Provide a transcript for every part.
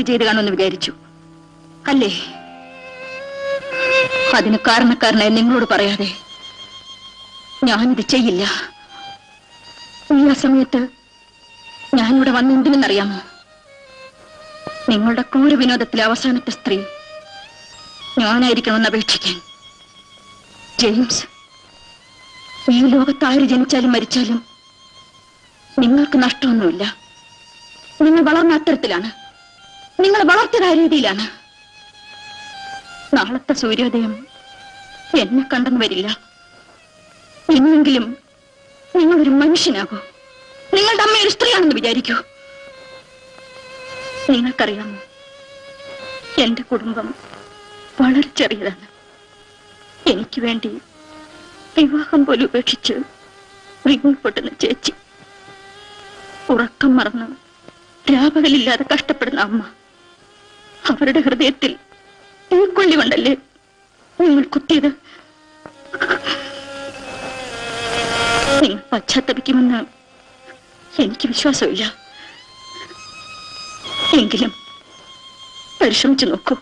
ചെയ്തു കാണുമെന്ന് വിചാരിച്ചു അല്ലേ? അതിന് കാരണക്കാരനായി നിങ്ങളോട് പറയാതെ ഞാനിത് ചെയ്യില്ല. ഈ സമയത്ത് ഞാനിവിടെ വന്നെന്തിനെന്നറിയാമോ? നിങ്ങളുടെ ക്രൂര വിനോദത്തിലെ അവസാനത്തെ സ്ത്രീ ഞാനായിരിക്കണമെന്ന് അപേക്ഷിക്കാൻ. ജെയിംസ്, ഈ ലോകത്ത് ആര് ജനിച്ചാലും മരിച്ചാലും നിങ്ങൾക്ക് നഷ്ടമൊന്നുമില്ല. നിങ്ങൾ വളർന്ന അത്തരത്തിലാണ്, നിങ്ങൾ വളർത്തിയ രീതിയിലാണ്. നാളത്തെ സൂര്യോദയം എന്നെ കണ്ടെന്ന് വരില്ല. എന്നെങ്കിലും നിങ്ങളൊരു മനുഷ്യനാകൂ. നിങ്ങളുടെ അമ്മ ഒരു സ്ത്രീയാണെന്ന് വിചാരിക്കൂ. നിങ്ങൾക്കറിയാമോ, എന്റെ കുടുംബം വളരെ ചെറിയതാണ്. എനിക്ക് വേണ്ടി വിവാഹം പോലും ഉപേക്ഷിച്ച് വിങ്ങൾപ്പൊട്ടുന്ന ചേച്ചി, ഉറക്കം മറന്ന് രാപകലില്ലാതെ കഷ്ടപ്പെടുന്ന അമ്മ, അവരുടെ ഹൃദയത്തിൽ തീക്കൊള്ളി കൊണ്ടല്ലേ നിങ്ങൾ കുത്തിയത്? നിങ്ങൾ പശ്ചാത്തപിക്കുമെന്ന് എനിക്ക് വിശ്വാസമില്ല. എങ്കിലും പരിശ്രമിച്ചു നോക്കൂ.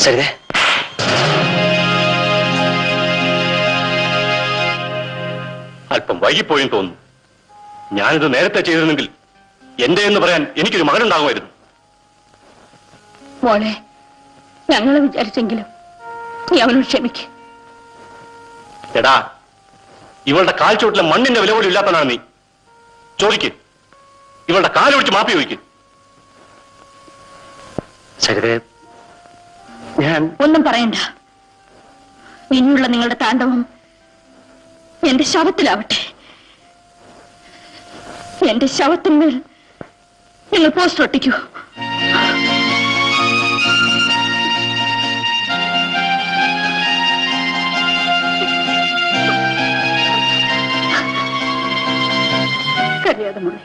സരിതേ, അല്പം വൈകിപ്പോയെന്ന് തോന്നുന്നു. ഞാനിത് നേരത്തെ ചെയ്തിരുന്നെങ്കിൽ എന്റെ എന്ന് പറയാൻ എനിക്കൊരു മകനുണ്ടാകുമായിരുന്നു. മോളെ, ഞങ്ങളെ വിചാരിച്ചെങ്കിലും നീ അവനോട് ക്ഷമിക്ക്. എടാ, ഇവളുടെ കാൽ ചുവട്ടിലെ മണ്ണിന്റെ വില പോലും ഇല്ലാത്തതാണ് നീ. ചോദിക്ക്, ഇവളുടെ കാലൊഴിച്ച് മാപ്പി ചോദിക്ക്. സരിതേ, ഞാൻ ഒന്നും പറയണ്ട. ഇനിയുള്ള നിങ്ങളുടെ താണ്ഡവം എന്റെ ശവത്തിലാവട്ടെ. എന്റെ ശവത്തിന്മേൽ നിങ്ങൾ പോസ്റ്റർ ഒട്ടിക്കൂ. കരയാതെ മോളെ,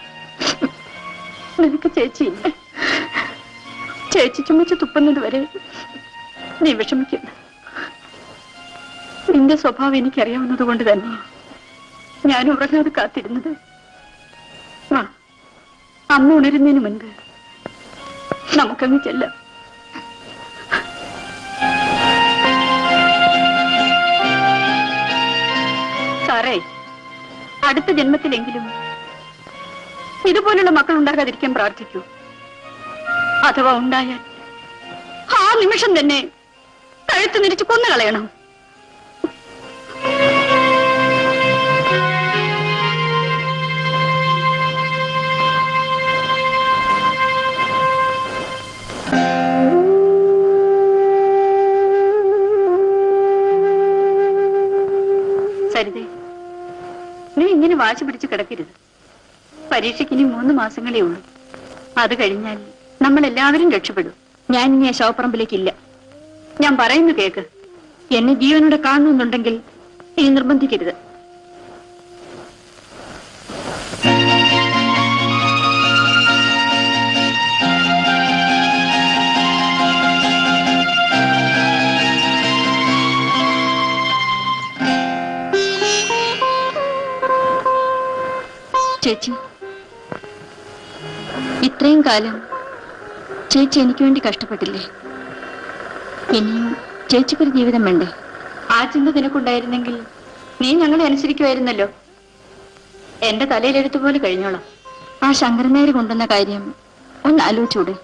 നിനക്ക് ചേച്ചിയില്ല. ചേച്ചി ചുമച്ച് തുപ്പുന്നത് വരെ നീ വിഷമിക്കുന്നു. നിന്റെ സ്വഭാവം എനിക്കറിയാവുന്നത് കൊണ്ട് തന്നെയാണ് ഞാൻ ഉറങ്ങാതെ കാത്തിരുന്നത്. അമ്മ ഉണരുന്നതിന് മുൻപ് നമുക്കങ്ങ് ചെല്ലാം. സാറേ, അടുത്ത ജന്മത്തിലെങ്കിലും ഇതുപോലുള്ള മക്കൾ ഉണ്ടാകാതിരിക്കാൻ പ്രാർത്ഥിക്കൂ. അഥവാ ഉണ്ടായാൽ ആ നിമിഷം തന്നെ കഴുത്ത് നിരിച്ച് കൊന്നുകളയണം. സരിതേ, നീ ഇങ്ങനെ വാശി പിടിച്ച് കിടക്കരുത്. പരീക്ഷയ്ക്ക് ഇനി 3 മാസങ്ങളേ ഉള്ളൂ. അത് കഴിഞ്ഞാൽ നമ്മൾ എല്ലാവരും രക്ഷപ്പെടും. ഞാൻ ഇനി ആ ശവപ്പറമ്പിലേക്കില്ല. ഞാൻ പറയുന്നു കേക്ക്. എന്നെ ജീവനോടെ കാണണമെന്നുണ്ടെങ്കിൽ ഇനി നിർബന്ധിക്കരുത്. ചേച്ചി, ഇത്രയും കാലം ചേച്ചി എനിക്ക് വേണ്ടി കഷ്ടപ്പെട്ടില്ലേ? ഇനിയും ചേച്ചിക്കൊരു ജീവിതം വേണ്ടേ? ആ ചിന്ത നിനക്കുണ്ടായിരുന്നെങ്കിൽ നീ ഞങ്ങളെ അനുസരിക്കുമായിരുന്നല്ലോ. എന്റെ തലയിലെടുത്തുപോലെ കഴിഞ്ഞോളാം. ആ ശങ്കരനേര് കൊണ്ടുവന്ന കാര്യം ഒന്ന് ആലോചിച്ചൂടെ?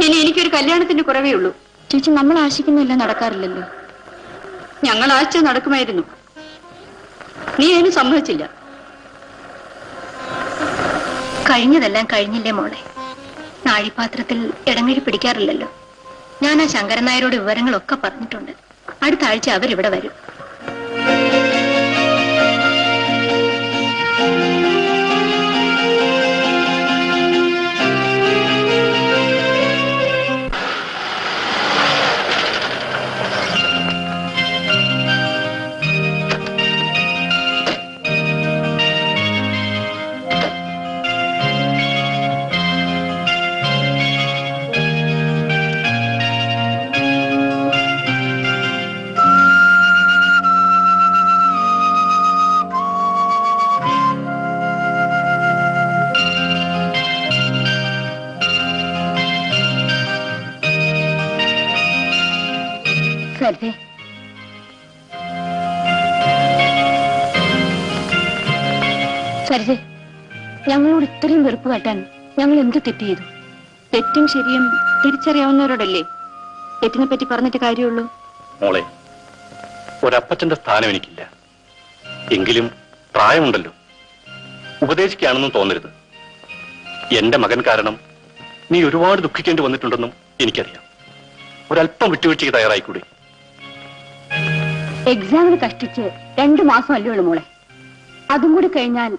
ഇനി എനിക്കൊരു കല്യാണത്തിന്റെ കുറവേ ഉള്ളൂ. ചേച്ചി, നമ്മൾ ആശിക്കുന്നില്ല നടക്കാറില്ലല്ലോ. ഞങ്ങൾ ആശിച്ചത് നടക്കുമായിരുന്നു. നീ അതിന് സമ്മതിച്ചില്ല. കഴിഞ്ഞതെല്ലാം കഴിഞ്ഞില്ലേ മോളെ? നാഴിപാത്രത്തിൽ ഇടങ്ങഴി പിടിക്കാറില്ലല്ലോ. ഞാൻ ആ ശങ്കരൻ നായരോട് വിവരങ്ങളൊക്കെ പറഞ്ഞിട്ടുണ്ട്. അടുത്ത ആഴ്ച അവരിവിടെ വരും. സരിതേ, സരിതേ, ഞങ്ങളോട് ഇത്രയും വെറുപ്പ് കാട്ടാൻ ഞങ്ങൾ എന്ത് തെറ്റ് ചെയ്തു? തെറ്റും ശരിയും തിരിച്ചറിയാവുന്നവരോടല്ലേ തെറ്റിനെ പറ്റി പറഞ്ഞിട്ട് കാര്യമുള്ളൂ. മോളെ, ഒരപ്പച്ചന്റെ സ്ഥാനം എനിക്കില്ല. എങ്കിലും പ്രായമുണ്ടല്ലോ, ഉപദേശിക്കുകയാണെന്നും തോന്നരുത്. എന്റെ മകൻ കാരണം നീ ഒരുപാട് ദുഃഖിക്കേണ്ടി വന്നിട്ടുണ്ടെന്നും എനിക്കറിയാം. ഒരല്പം വിട്ടുവീഴ്ചയ്ക്ക് തയ്യാറായിക്കൂടെ? എക്സാമിന് കഷ്ടിച്ച് 2 മാസം അല്ലേ ഉള്ളൂ മോളെ. അതും കൂടി കഴിഞ്ഞാൽ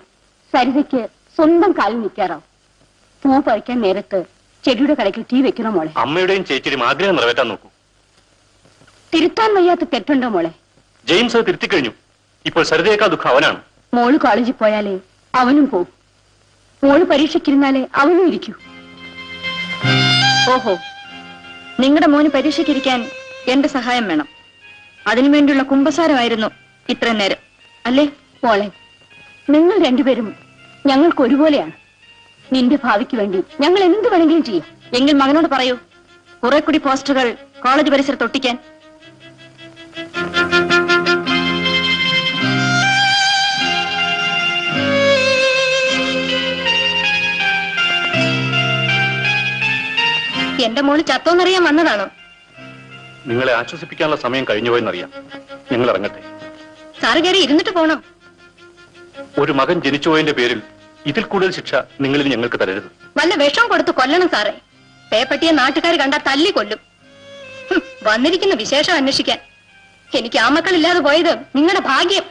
സരിതയ്ക്ക് സ്വന്തം കാലിൽ നിൽക്കാറാവും. പൂ പറിക്കാൻ നേരത്ത് ചെടിയുടെ കടയ്ക്ക് തീ വെക്കണോ മോളെ? അമ്മയുടെയും ചേച്ചിയുടെയും ആഗ്രഹം നിറവേറ്റാൻ നോക്കൂ. തിരുത്താൻ വയ്യാത്ത തെറ്റുണ്ടോ മോളെ? ജെയിംസ് അത് തിരുത്തിക്കഴിഞ്ഞു. ഇപ്പോൾ സരിതയേക്കാൾ ദുഃഖം അവനാണ്. മോള് കോളേജിൽ പോയാലേ അവനും പോകും. മോള് പരീക്ഷയ്ക്കിരുന്നാലേ അവനും ഇരിക്കൂ. ഓഹോ, നിങ്ങളുടെ മോന് പരീക്ഷയ്ക്കിരിക്കാൻ എന്റെ സഹായം വേണം. അതിനുവേണ്ടിയുള്ള കുമ്പസാരമായിരുന്നു ഇത്രയും നേരം, അല്ലേ? മോളെ, നിങ്ങൾ രണ്ടുപേരും ഞങ്ങൾക്ക് ഒരുപോലെയാണ്. നിന്റെ ഭാവിക്ക് വേണ്ടി ഞങ്ങൾ എന്ത് വേണമെങ്കിലും ചെയ്യും. എങ്കിൽ മകനോട് പറയൂ, കുറെ കൂടി പോസ്റ്ററുകൾ കോളേജ് പരിസരത്ത് ഒട്ടിക്കാൻ. എന്റെ മോള് ചത്തോന്നറിയാൻ വന്നതാണോ? നിങ്ങളെ ആശ്വസിപ്പിക്കാനുള്ള സമയം കഴിഞ്ഞുപോയെന്നറിയാം. നിങ്ങൾ ഇറങ്ങട്ടെ. സാറ് കയറി ഇരുന്നിട്ട് പോണം. ഒരു മകൻ ജനിച്ചുപോയതിന്റെ പേരിൽ ഇതിൽ കൂടുതൽ ശിക്ഷ നിങ്ങളിൽ ഞങ്ങൾക്ക് തരരുത്. വല്ല വിഷം കൊടുത്ത് കൊല്ലണം സാറേ. പേപ്പട്ടിയെ നാട്ടുകാർ കണ്ടാൽ തല്ലി കൊല്ലും. വന്നിരിക്കുന്ന വിശേഷം അന്വേഷിക്കാൻ. എനിക്ക് ആ മക്കളില്ലാതെ പോയത് നിങ്ങളുടെ ഭാഗ്യം.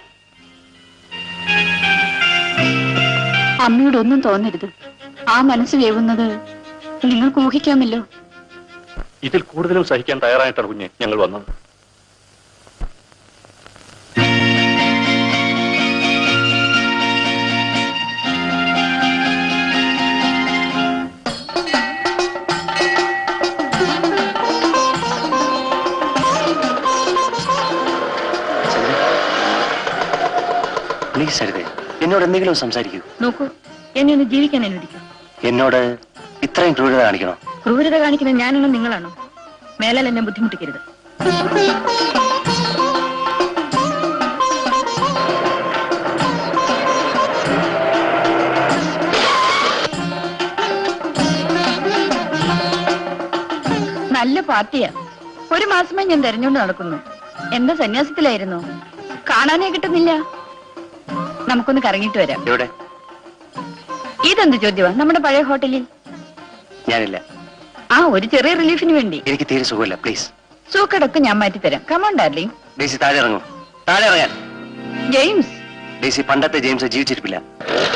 അമ്മയോട് ഒന്നും തോന്നരുത്. ആ മനസ്സ് വേവുന്നത് നിങ്ങൾക്ക് ഊഹിക്കാമല്ലോ. ഇതിൽ കൂടുതലും സഹിക്കാൻ തയ്യാറായിട്ടാണ് കുഞ്ഞെ ഞങ്ങൾ വന്നത്. പ്ലീസ് സരിതേ, എന്നോട് എന്തെങ്കിലും സംസാരിക്കൂ. നോക്കൂ, എന്നെ ഒന്ന് ജീവിക്കാൻ അനുവദിക്കും. എന്നോട് ഇത്രയും ക്രൂരത കാണിക്കണോ? ക്രൂരത കാണിക്കുന്നത് ഞാനാണോ നിങ്ങളാണോ? മേലാൽ എന്നെ ബുദ്ധിമുട്ടിക്കരുത്. നല്ല പാർട്ടിയാ. 1 മാസമായി ഞാൻ തെരഞ്ഞുകൊണ്ട് നടക്കുന്നു. എന്താ സന്യാസത്തിലായിരുന്നു? കാണാനേ കിട്ടുന്നില്ല. നമുക്കൊന്ന് കറങ്ങിയിട്ട് വരാം. എവിടെ? ഇതെന്ത് ചോദ്യമാ? നമ്മുടെ പഴയ ഹോട്ടലിൽ. ഞാനില്ല. ആ, ഒരു ചെറിയ റിലീഫിന് വേണ്ടി. എനിക്ക് തീരെ സുഖമില്ല. പ്ലീസ്. സൂക്കടൊക്കെ ഞാൻ മാറ്റിത്തരാം. Come on darling. ഡേസി താഴെ ഇറങ്ങും. താഴെ ഇറങ്ങാൻ. ജെയിംസ്. ഡേസി, പണ്ടത്തെ ജെയിംസ് ജീവിച്ചിരിപ്പില്ല.